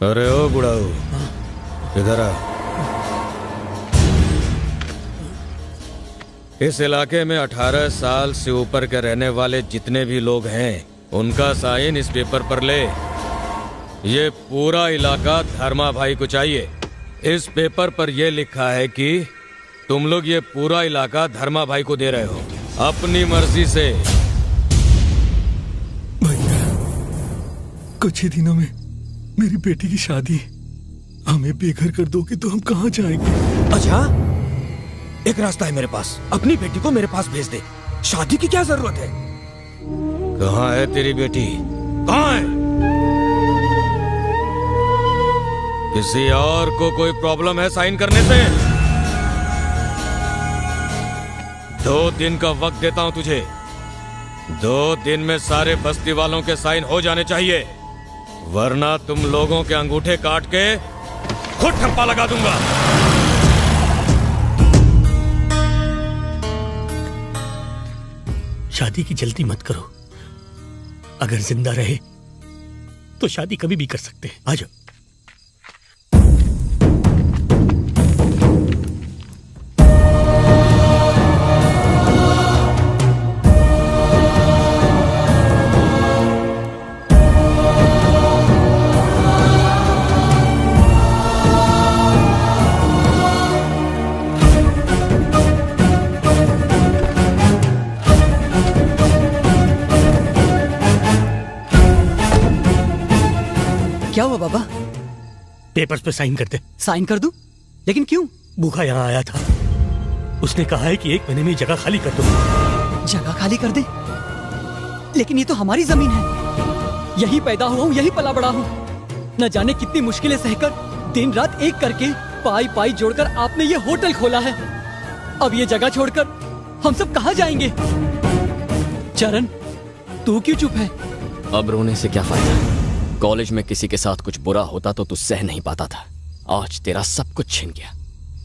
अरे ओ बुढ़ाऊ, इधर आ। इस इलाके में 18 साल से ऊपर के रहने वाले जितने भी लोग हैं उनका साइन इस पेपर पर ले। ये पूरा इलाका धर्मा भाई को चाहिए। इस पेपर पर यह लिखा है कि तुम लोग ये पूरा इलाका धर्मा भाई को दे रहे हो अपनी मर्जी से। भैया, कुछ ही दिनों में मेरी बेटी की शादी है। हमें बेघर कर दोगे तो हम कहाँ जाएंगे? अच्छा, एक रास्ता है मेरे पास। अपनी बेटी को मेरे पास भेज दे। शादी की क्या जरूरत है? कहाँ है तेरी बेटी? कहाँ है? किसी और को कोई प्रॉब्लम है साइन करने से? 2 दिन का वक्त देता हूं तुझे। 2 दिन में सारे बस्ती वालों के साइन हो जाने चाहिए, वरना तुम लोगों के अंगूठे काट के खुद ठप्पा लगा दूंगा। शादी की जल्दी मत करो। अगर जिंदा रहे तो शादी कभी भी कर सकते हैं। आ जाओ। क्या हुआ बाबा? पेपर्स पे साइन कर दे। साइन कर दूं? लेकिन क्यों? भूखा यहाँ आया था, उसने कहा है कि 1 महीने में जगह खाली कर दो। जगह खाली कर दे? लेकिन ये तो हमारी जमीन है। यही पैदा हुआ हूँ, यही पला बड़ा हूँ। न जाने कितनी मुश्किलें सहकर दिन रात एक करके पाई पाई जोड़कर आपने ये होटल खोला है। अब ये जगह छोड़कर हम सब कहाँ जाएंगे? चरण, तू क्यों चुप है? अब रोने से क्या फायदा? कॉलेज में किसी के साथ कुछ बुरा होता तो तू सह नहीं पाता था। आज तेरा सब कुछ छिन गया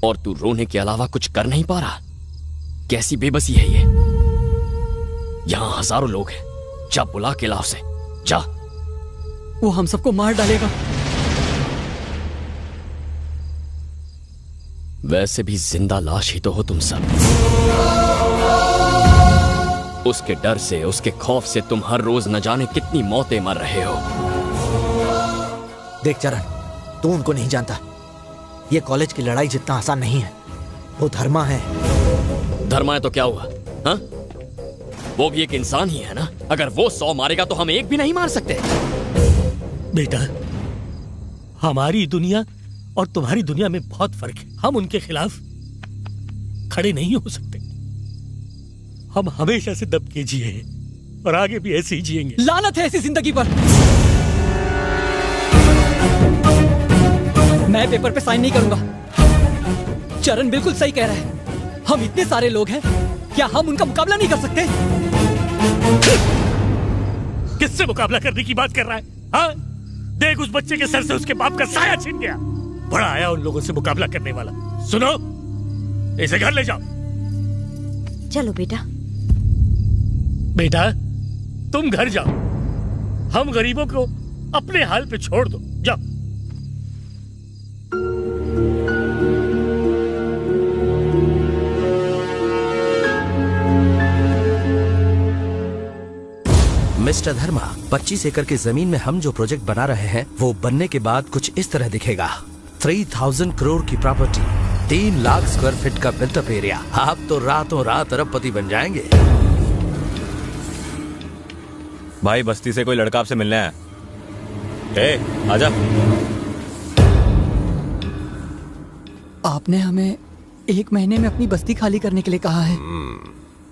और तू रोने के अलावा कुछ कर नहीं पा रहा। कैसी बेबसी है ये? यहाँ हजारों लोग हैं, जा बुला के लाओ उसे, जा। वो हम सबको मार डालेगा। वैसे भी जिंदा लाश ही तो हो तुम सब। उसके डर से, उसके खौफ से तुम हर रोज न जाने कितनी मौतें मर रहे हो। देख चरण, तू उनको नहीं जानता। ये कॉलेज की लड़ाई जितना आसान नहीं है। वो धर्मा है। धर्मा है तो क्या हुआ? हाँ? वो भी एक इंसान ही है ना। अगर वो 100 मारेगा तो हम एक भी नहीं मार सकते। बेटा, हमारी दुनिया और तुम्हारी दुनिया में बहुत फर्क है। हम उनके खिलाफ खड़े नहीं हो सकते। हम हमेशा से दब के जिए हैं और आगे भी ऐसे ही जिएंगे। लानत है ऐसी जिंदगी पर। मैं पेपर पे साइन नहीं करूंगा। चरण बिल्कुल सही कह रहा है। हम इतने सारे लोग हैं, क्या हम उनका मुकाबला नहीं कर सकते? किससे मुकाबला करने की बात कर रहा है? हाँ? देख, उस बच्चे के सर से उसके बाप का साया छिन गया। बड़ा आया उन लोगों से मुकाबला करने वाला। सुनो, इसे घर ले जाओ। चलो बेटा। बेटा, तुम घर जाओ। हम गरीबों को अपने हाल पे छोड़ दो। जाओ। मिस्टर धर्मा, 25 एकड़ की जमीन में हम जो प्रोजेक्ट बना रहे हैं वो बनने के बाद कुछ इस तरह दिखेगा। 3000 करोड़ की प्रॉपर्टी, 3 लाख स्क्वायर फीट का बिल्टअप एरिया। आप तो रातों रात अरबपति बन जाएंगे। भाई, बस्ती से कोई लड़का आपसे मिलने आया। आजा। आपने हमें 1 महीने में अपनी बस्ती खाली करने के लिए कहा है।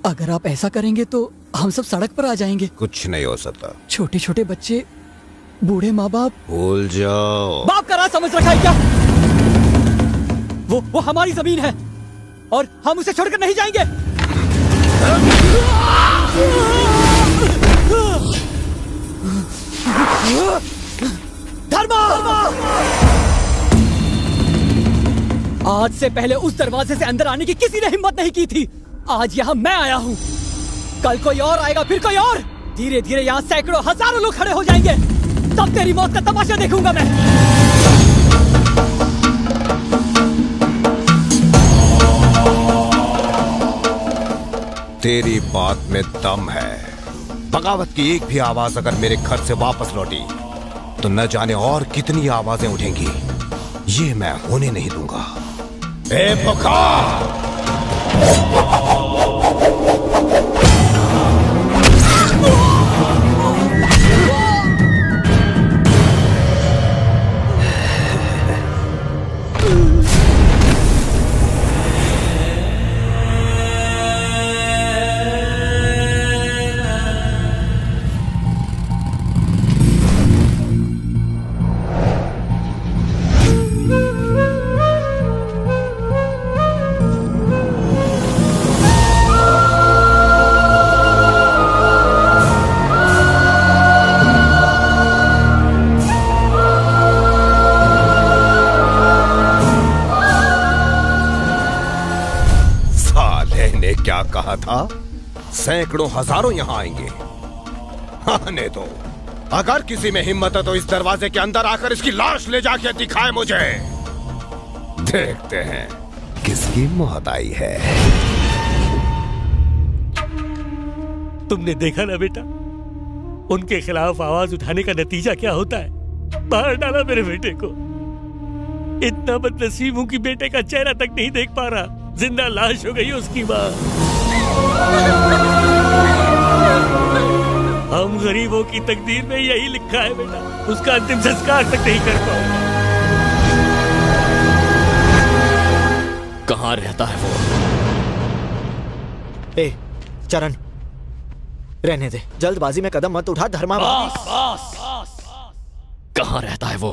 अगर आप ऐसा करेंगे तो हम सब सड़क पर आ जाएंगे। कुछ नहीं हो सकता। छोटे छोटे बच्चे, बूढ़े माँ बाप। भूल जाओ। बाप का राज समझ रखा है क्या? वो हमारी जमीन है और हम उसे छोड़कर नहीं जाएंगे। धर्मा! आज से पहले उस दरवाजे से अंदर आने की किसी ने हिम्मत नहीं की थी। आज यहाँ मैं आया हूँ, कल कोई और आएगा, फिर कोई और। धीरे धीरे यहाँ सैकड़ों हजारों लोग खड़े हो जाएंगे। तब तेरी मौत का तमाशा देखूंगा मैं। तेरी बात में दम है। बगावत की एक भी आवाज अगर मेरे घर से वापस लौटी तो न जाने और कितनी आवाजें उठेंगी। ये मैं होने नहीं दूंगा। बेबुखार! क्या कहा था? सैकड़ों हजारों यहां आएंगे। आने दो। अगर किसी में हिम्मत है तो इस दरवाजे के अंदर आकर इसकी लाश ले जाके दिखाए मुझे। देखते हैं किसकी मौत आई है। तुमने देखा ना बेटा, उनके खिलाफ आवाज उठाने का नतीजा क्या होता है। मार डाला मेरे बेटे को। इतना बदनसीब हूं कि बेटे का चेहरा तक नहीं देख पा रहा। जिंदा लाश हो गई उसकी मां। हम गरीबों की तकदीर में यही लिखा है बेटा। उसका अंतिम संस्कार तक नहीं कर पाओ। कहां रहता है वो? ए, चरण, रहने दे। जल्दबाजी में कदम मत उठा धर्मा। कहां रहता है वो?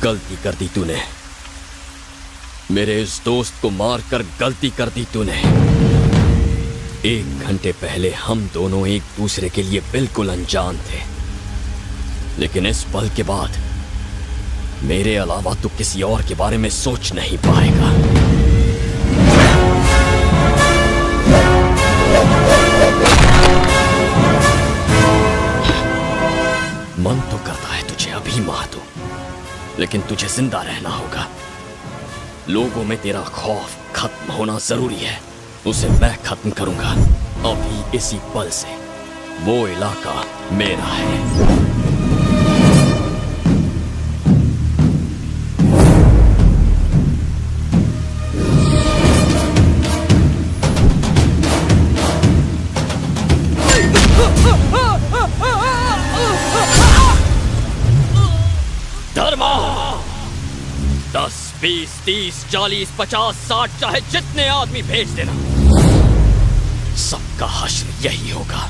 गलती कर दी तूने। मेरे इस दोस्त को मारकर गलती कर दी तूने। 1 घंटे पहले हम दोनों एक दूसरे के लिए बिल्कुल अनजान थे, लेकिन इस पल के बाद मेरे अलावा तू किसी और के बारे में सोच नहीं पाएगा। मन तो करता है तुझे अभी मार दूं, लेकिन तुझे जिंदा रहना होगा। लोगों में तेरा खौफ खत्म होना जरूरी है, उसे मैं खत्म करूंगा अभी इसी पल से। वो इलाका मेरा है। धर्मा 10, 20, 30, 40, 50, 60 चाहे जितने आदमी भेज देना, सबका हश्र यही होगा।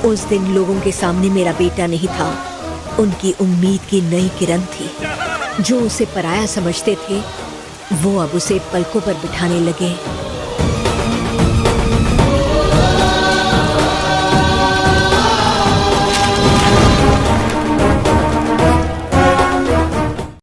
उस दिन लोगों के सामने मेरा बेटा नहीं था, उनकी उम्मीद की नई किरण थी। जो उसे पराया समझते थे वो अब उसे पलकों पर बिठाने लगे।